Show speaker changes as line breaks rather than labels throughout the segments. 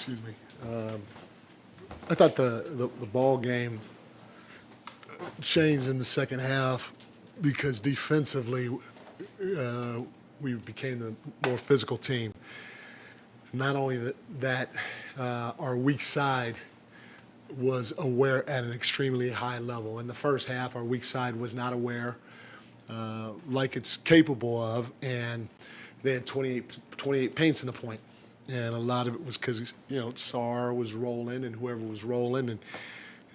Excuse me. I thought the ball game changed in the second half because defensively we became the more physical team. Not only that, our weak side was aware at an extremely high level. In the first half, our weak side was not aware like it's capable of, and they had 28 paints in the point. And a lot of it was because, Sarr was rolling and whoever was rolling,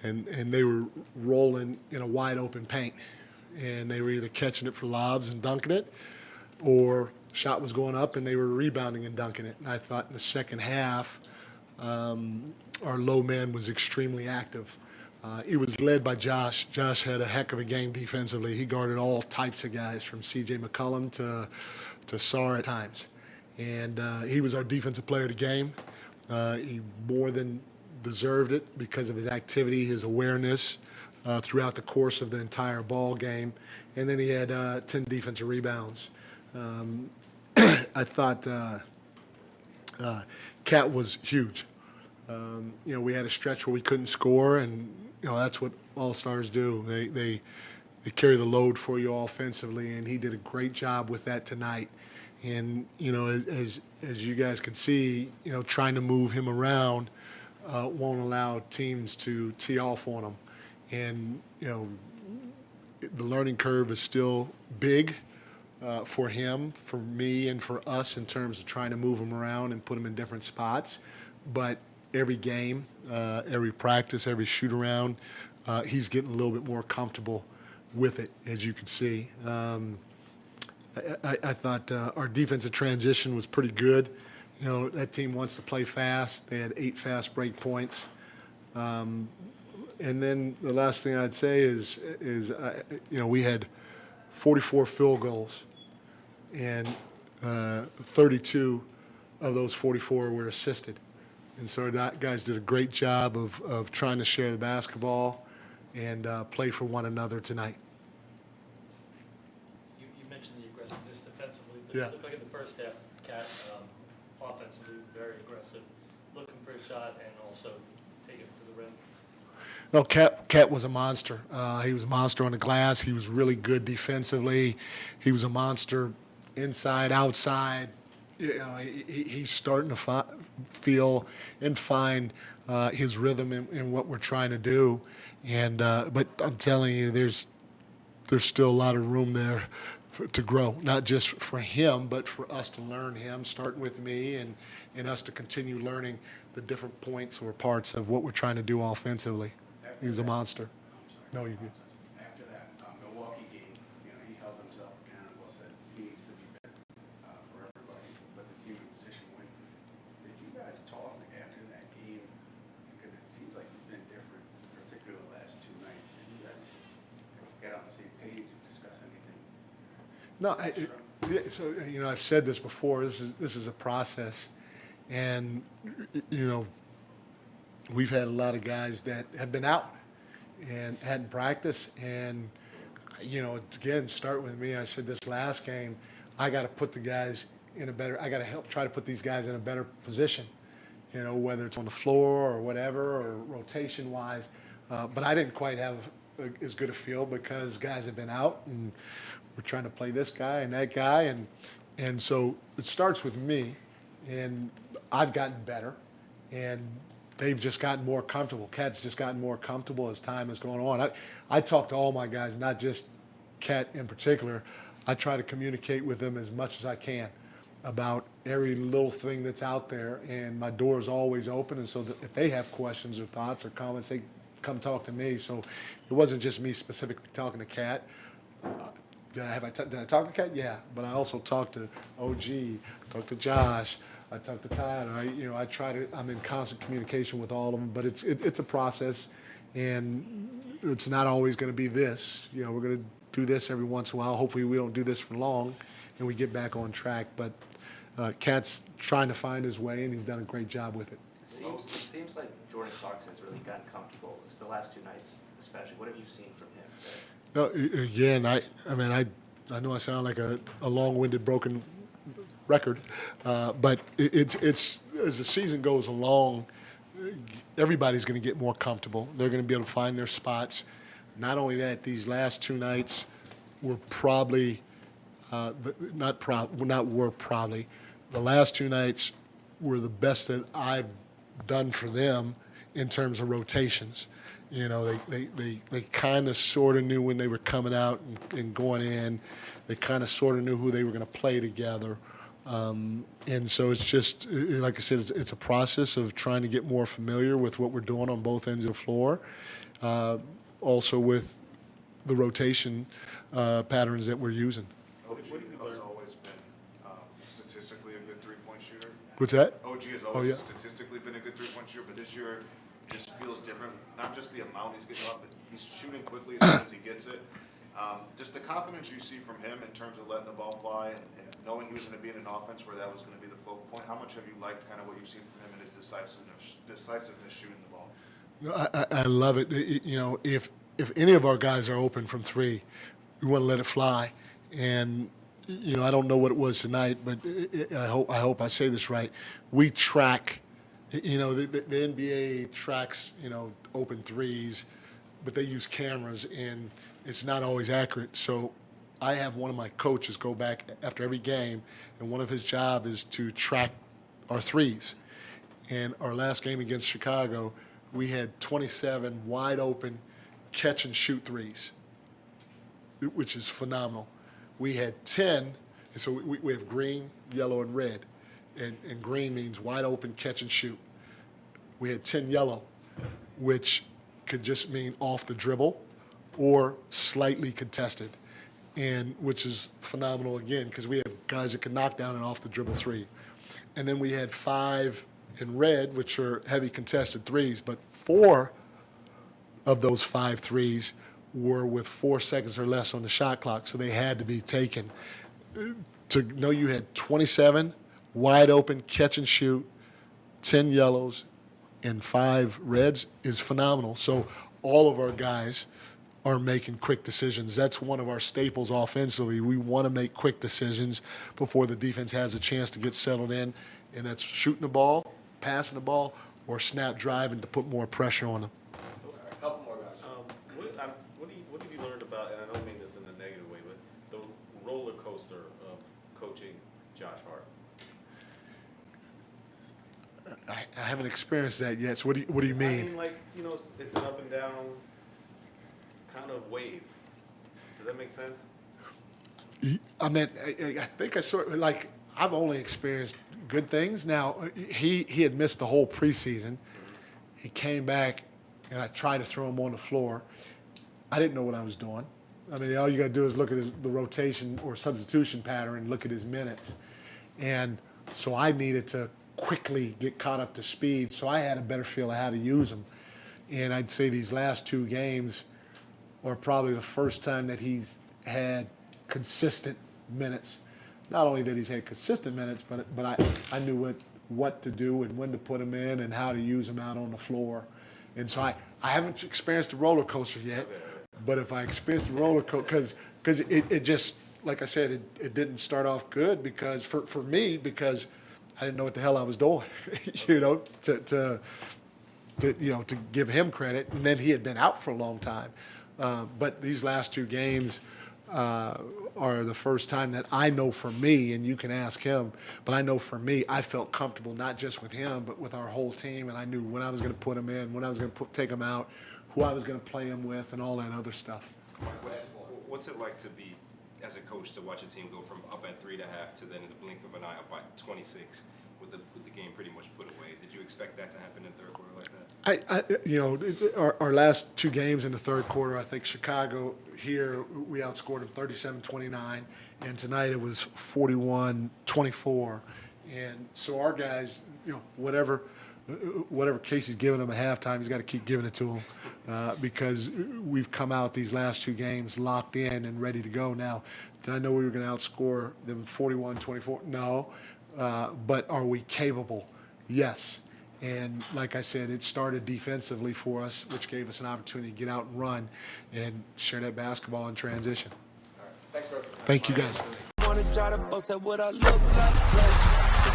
and they were rolling in a wide open paint. And they were either catching it for lobs and dunking it, or shot was going up and they were rebounding and dunking it. And I thought in the second half, our low man was extremely active. It was led by Josh. Josh had a heck of a game defensively. He guarded all types of guys, from C.J. McCollum to Sarr at times. And he was our defensive player of the game. He more than deserved it because of his activity, his awareness throughout the course of the entire ball game. And then he had 10 defensive rebounds. I thought Cat was huge. We had a stretch where we couldn't score, and that's what all-stars do. They carry the load for you offensively, and he did a great job with that tonight. And as you guys can see, trying to move him around won't allow teams to tee off on him. And the learning curve is still big for him, for me, and for us in terms of trying to move him around and put him in different spots. But every game, every practice, every shoot around, he's getting a little bit more comfortable with it, as you can see. I thought our defensive transition was pretty good. That team wants to play fast. They had 8 fast break points. And then the last thing I'd say is we had 44 field goals, and 32 of those 44 were assisted. And so our guys did a great job of trying to share the basketball and play for one another tonight.
You mentioned the aggressiveness defensively, but
Yeah.
it looked like in the first half, Cat offensively very aggressive, looking for a shot and also taking it to the rim.
No, Cat was a monster. He was a monster on the glass. He was really good defensively. He was a monster inside, outside. He's starting to feel and find his rhythm in what we're trying to do. And but I'm telling you, there's still a lot of room there to grow, not just for him, but for us to learn him, starting with me, and us to continue learning the different points or parts of what we're trying to do offensively. He's a monster. No, you good.
After that Milwaukee game, he held himself accountable, said he needs to be better for everybody, put the team in a position to win. Did you guys talk after that game? Because it seems like you've been different, particularly the last 2 nights. Did you guys get on the same page and discuss anything?
No, so I've said this before. This is a process, and we've had a lot of guys that have been out and hadn't practiced. And, again, start with me. I said this last game, I got to put the guys in a better – I got to help try to put these guys in a better position, whether it's on the floor or whatever or rotation-wise. But I didn't quite have as good a feel because guys have been out, and we're trying to play this guy and that guy. And so it starts with me, and I've gotten better. And they've just gotten more comfortable. Cat's just gotten more comfortable as time has gone on. I talk to all my guys, not just Cat in particular. I try to communicate with them as much as I can about every little thing that's out there, and my door is always open. And so that if they have questions or thoughts or comments, they come talk to me. So it wasn't just me specifically talking to Cat. Did I talk to Cat? Yeah, but I also talked to OG, talked to Josh, I talked to Tyler. I'm in constant communication with all of them, but it's a process, and it's not always going to be this. We're going to do this every once in a while. Hopefully we don't do this for long, and we get back on track. But Cat's trying to find his way, and he's done a great job with it.
It seems like Jordan Clarkson's really gotten comfortable. It's the last 2 nights, especially. What have you seen from him?
No, again, I know I sound like a long-winded, broken record, but it's as the season goes along, everybody's going to get more comfortable. They're going to be able to find their spots. Not only that, these last two nights were probably the last two nights were the best that I've done for them in terms of rotations. You know, they kind of sort of knew when they were coming out and going in. They kind of sort of knew who they were going to play together. And so it's just, like I said, it's a process of trying to get more familiar with what we're doing on both ends of the floor. Also with the rotation patterns that we're using.
OG has always been statistically a good three-point shooter.
What's that?
OG has
Oh,
always
yeah.
statistically been a good three-point shooter, but this year just feels different. Not just the amount he's getting up, but he's shooting quickly as soon as he gets it. Just the confidence you see from him in terms of letting the ball fly and knowing he was going to be in an offense where that was going to be the focal point. How much have you liked kind of what you've seen from him and his decisiveness shooting the ball?
I love it. You know, if any of our guys are open from three, we want to let it fly. And you know, I don't know what it was tonight, but I hope I say this right. We track. You know, the NBA tracks, you know, open threes, but they use cameras, and it's not always accurate. So I have one of my coaches go back after every game, and one of his job is to track our threes. And our last game against Chicago, we had 27 wide open catch and shoot threes, which is phenomenal. We had 10, and so we have green, yellow, and red. And green means wide open catch and shoot. We had 10 yellow, which could just mean off the dribble or slightly contested, and which is phenomenal again because we have guys that can knock down an off the dribble three. And then we had 5 in red, which are heavy contested threes, but 4 of those 5 threes were with 4 seconds or less on the shot clock, so they had to be taken. To know you had 27 wide open catch and shoot, 10 yellows, and 5 reds is phenomenal. So all of our guys are making quick decisions. That's one of our staples offensively. We want to make quick decisions before the defense has a chance to get settled in, and that's shooting the ball, passing the ball, or snap driving to put more pressure on them.
A couple more guys.
What have you learned about, and I don't mean this in a negative way, but the roller coaster of coaching Josh Hart?
I haven't experienced that yet. So what do you
I
mean?
mean, like, you know, it's an up and down kind of wave. Does that make sense?
I mean, I think I sort of like I've only experienced good things. Now he had missed the whole preseason. He came back, and I tried to throw him on the floor. I didn't know what I was doing. I mean, all you got to do is look at the rotation or substitution pattern and look at his minutes. And so I needed to quickly get caught up to speed, so I had a better feel of how to use him. And I'd say these last 2 games are probably the first time that he's had consistent minutes. Not only that he's had consistent minutes, but I knew what to do and when to put him in and how to use him out on the floor. And so I haven't experienced the roller coaster yet, but if I experienced the roller coaster, because it just, like I said, it didn't start off good because for me, because I didn't know what the hell I was doing, you know, to give him credit. And then he had been out for a long time. But these last 2 games are the first time that I know for me, and you can ask him, but I know for me, I felt comfortable not just with him, but with our whole team. And I knew when I was going to put him in, when I was going to take him out, who I was going to play him with, and all that other stuff.
What's it like to be, as a coach, to watch a team go from up at 3 at half to then in the blink of an eye up by 26 with the game pretty much put away? Did you expect that to happen in third quarter like that?
Our last 2 games in the third quarter, I think Chicago here, we outscored them 37-29, and tonight it was 41-24. And so our guys, you know, whatever Casey's giving them at halftime, he's got to keep giving it to them because we've come out these last 2 games locked in and ready to go. Now, did I know we were going to outscore them 41-24? No. But are we capable? Yes. And like I said, it started defensively for us, which gave us an opportunity to get out and run and share that basketball in transition.
All right. Thanks, bro.
Thank you, guys.
Wanna try to boast at what I look like. Think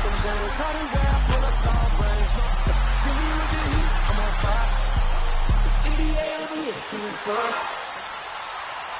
I'm gonna try to wear, pull up talk.